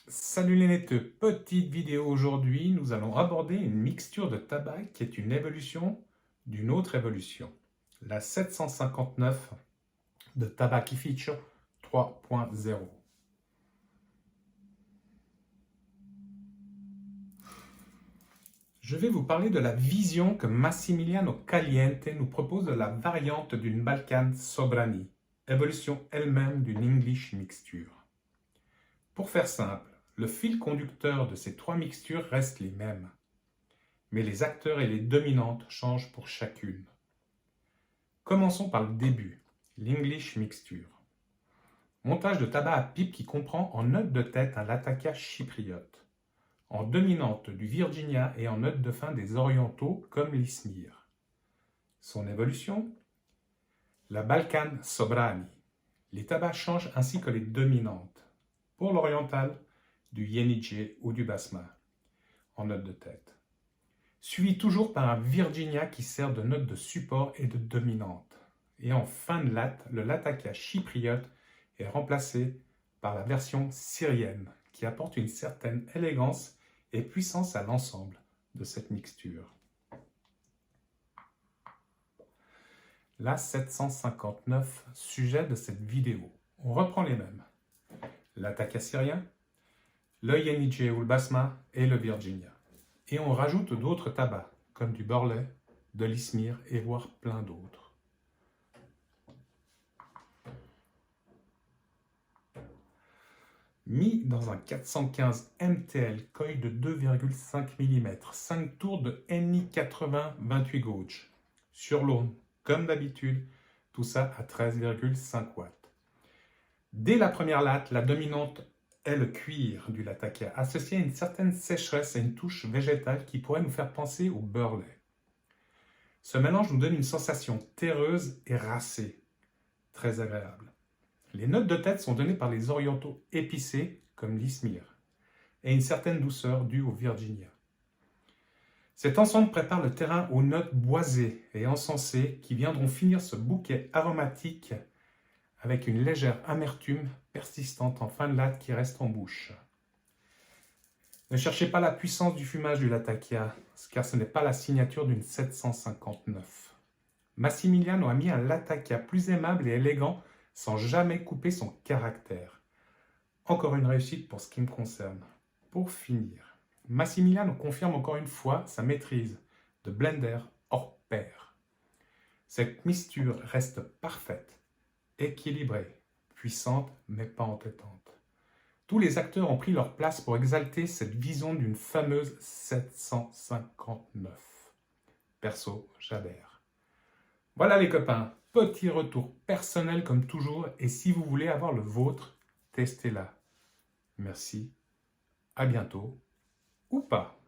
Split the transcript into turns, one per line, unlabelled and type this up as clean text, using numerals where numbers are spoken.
Salut les netteux, petite vidéo aujourd'hui, nous allons aborder une mixture de tabac qui est une évolution d'une autre évolution. La 759 de Tabaki Feature 3.0. Je vais vous parler de la vision que Massimiliano Caliente nous propose de la variante d'une Balkan Sobrani, évolution elle-même d'une English mixture. Pour faire simple, le fil conducteur de ces trois mixtures reste les mêmes, mais les acteurs et les dominantes changent pour chacune. Commençons par le début, l'English mixture. Montage de tabac à pipe qui comprend en note de tête un latakia chypriote, en dominante du Virginia et en note de fin des orientaux comme l'Izmir. Son évolution, la Balkan Sobrani. Les tabacs changent ainsi que les dominantes. Pour l'oriental, du Yenicje ou du Basma, en note de tête. Suivi toujours par un Virginia qui sert de note de support et de dominante. Et en fin de latte, le latakia chypriote est remplacé par la version syrienne, qui apporte une certaine élégance et puissance à l'ensemble de cette mixture. La 759, sujet de cette vidéo. On reprend les mêmes. Latakia syrien, le Yenicje ou le Basma et le Virginia. Et on rajoute d'autres tabacs, comme du Burley, de l'Izmir et voire plein d'autres. Mis dans un 415 MTL coil de 2,5 mm, 5 tours de NI 80 28 gauge, sur l'aune, comme d'habitude, tout ça à 13,5 watts. Dès la première latte, la dominante est le cuir du latakia, associé à une certaine sécheresse et une touche végétale qui pourrait nous faire penser au Burley. Ce mélange nous donne une sensation terreuse et racée, très agréable. Les notes de tête sont données par les orientaux épicés, comme l'Izmir, et une certaine douceur due au Virginia. Cet ensemble prépare le terrain aux notes boisées et encensées qui viendront finir ce bouquet aromatique avec une légère amertume persistante en fin de latte qui reste en bouche. Ne cherchez pas la puissance du fumage du latakia, car ce n'est pas la signature d'une 759. Massimiliano a mis un latakia plus aimable et élégant sans jamais couper son caractère. Encore une réussite pour ce qui me concerne. Pour finir, Massimiliano confirme encore une fois sa maîtrise de blender hors pair. Cette mixture reste parfaite, équilibrée, puissante mais pas entêtante. Tous les acteurs ont pris leur place pour exalter cette vision d'une fameuse 759. Perso, j'adhère. Voilà les copains, petit retour personnel comme toujours, et si vous voulez avoir le vôtre, testez-la. Merci, à bientôt, ou pas.